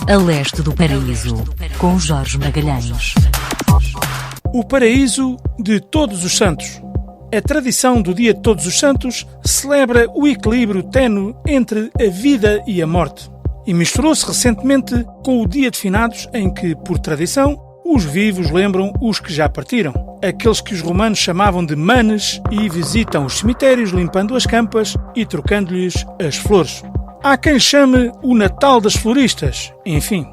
A leste do paraíso, com Jorge Magalhães. O paraíso de Todos os Santos. A tradição do Dia de Todos os Santos celebra o equilíbrio ténue entre a vida e a morte. E misturou-se recentemente com o Dia de Finados, em que, por tradição, os vivos lembram os que já partiram. Aqueles que os romanos chamavam de manes e visitam os cemitérios limpando as campas e trocando-lhes as flores. Há quem lhe chame o Natal das Floristas, enfim.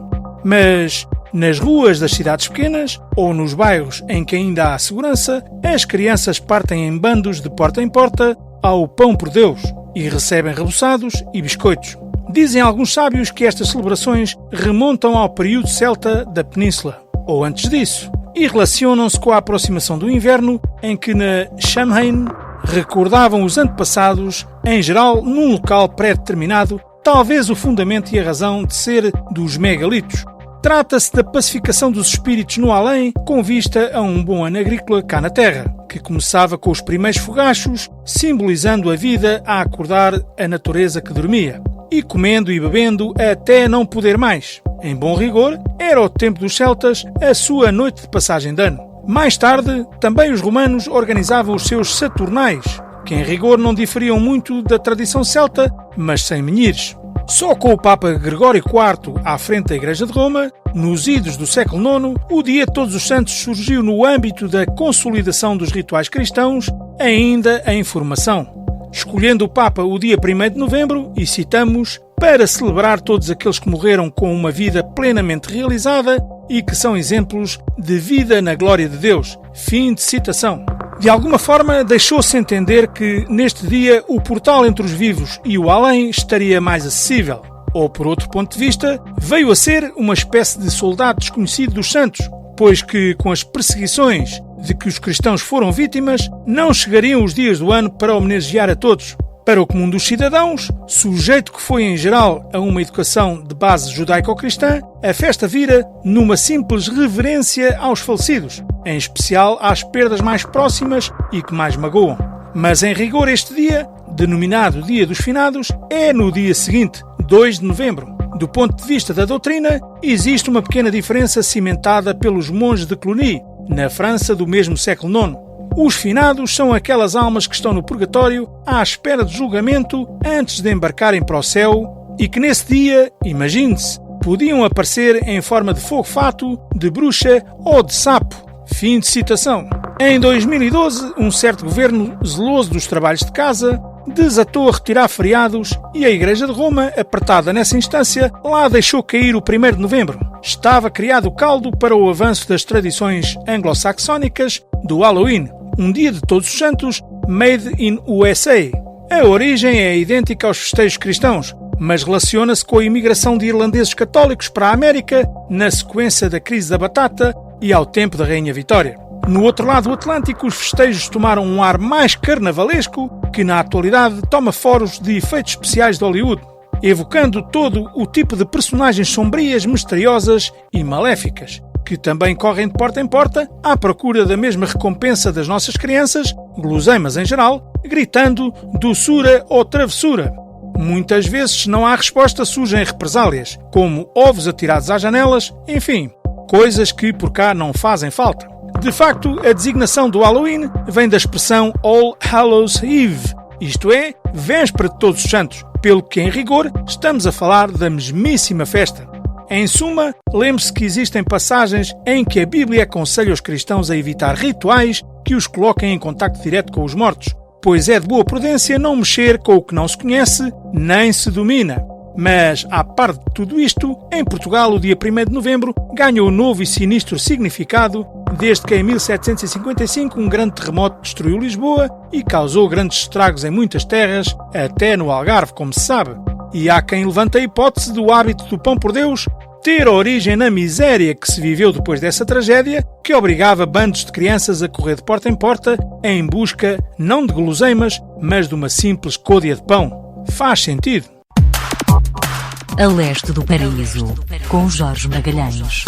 Mas nas ruas das cidades pequenas ou nos bairros em que ainda há segurança, as crianças partem em bandos de porta em porta ao pão por Deus e recebem reboçados e biscoitos. Dizem alguns sábios que estas celebrações remontam ao período celta da península, ou antes disso, e relacionam-se com a aproximação do inverno, em que na Samhain recordavam os antepassados, em geral num local pré-determinado, talvez o fundamento e a razão de ser dos megalitos. Trata-se da pacificação dos espíritos no além, com vista a um bom ano agrícola cá na terra, que começava com os primeiros fogachos, simbolizando a vida a acordar a natureza que dormia, e comendo e bebendo até não poder mais. Em bom rigor, era o tempo dos celtas a sua noite de passagem de ano. Mais tarde, também os romanos organizavam os seus saturnais, que em rigor não diferiam muito da tradição celta, mas sem menires. Só com o Papa Gregório IV à frente da Igreja de Roma, nos idos do século IX, o Dia de Todos os Santos surgiu no âmbito da consolidação dos rituais cristãos, ainda em formação. Escolhendo o Papa o dia 1º de novembro, e citamos, para celebrar todos aqueles que morreram com uma vida plenamente realizada e que são exemplos de vida na glória de Deus. Fim de citação. De alguma forma, deixou-se entender que, neste dia, o portal entre os vivos e o além estaria mais acessível. Ou, por outro ponto de vista, veio a ser uma espécie de soldado desconhecido dos santos, pois que, com as perseguições de que os cristãos foram vítimas, não chegariam os dias do ano para homenagear a todos. Para o comum dos cidadãos, sujeito que foi em geral a uma educação de base judaico-cristã, a festa vira numa simples reverência aos falecidos, em especial às perdas mais próximas e que mais magoam. Mas em rigor este dia, denominado Dia dos Finados, é no dia seguinte, 2 de novembro. Do ponto de vista da doutrina, existe uma pequena diferença cimentada pelos monges de Cluny, na França do mesmo século IX. Os finados são aquelas almas que estão no purgatório à espera de julgamento antes de embarcarem para o céu e que nesse dia, imagine-se, podiam aparecer em forma de fogo-fato, de bruxa ou de sapo. Fim de citação. Em 2012, um certo governo zeloso dos trabalhos de casa desatou a retirar feriados e a Igreja de Roma, apertada nessa instância, lá deixou cair o 1º de novembro. Estava criado o caldo para o avanço das tradições anglo-saxónicas do Halloween, um dia de Todos os Santos made in USA. A origem é idêntica aos festejos cristãos, mas relaciona-se com a imigração de irlandeses católicos para a América na sequência da crise da batata e ao tempo da Rainha Vitória. No outro lado do Atlântico, os festejos tomaram um ar mais carnavalesco que na atualidade toma foros de efeitos especiais de Hollywood, evocando todo o tipo de personagens sombrias, misteriosas e maléficas, que também correm de porta em porta à procura da mesma recompensa das nossas crianças, guloseimas em geral, gritando doçura ou travessura. Muitas vezes não há resposta, surgem represálias, como ovos atirados às janelas, enfim, coisas que por cá não fazem falta. De facto, a designação do Halloween vem da expressão All Hallows Eve, isto é, véspera de Todos os Santos, pelo que, em rigor, estamos a falar da mesmíssima festa. Em suma, lembre-se que existem passagens em que a Bíblia aconselha os cristãos a evitar rituais que os coloquem em contacto direto com os mortos, pois é de boa prudência não mexer com o que não se conhece nem se domina. Mas, à par de tudo isto, em Portugal o dia 1º de novembro ganhou novo e sinistro significado desde que em 1755 um grande terremoto destruiu Lisboa e causou grandes estragos em muitas terras, até no Algarve, como se sabe. E há quem levanta a hipótese do hábito do pão por Deus ter origem na miséria que se viveu depois dessa tragédia, que obrigava bandos de crianças a correr de porta em porta em busca, não de guloseimas, mas de uma simples côdea de pão. Faz sentido. A leste do paraíso, com Jorge Magalhães.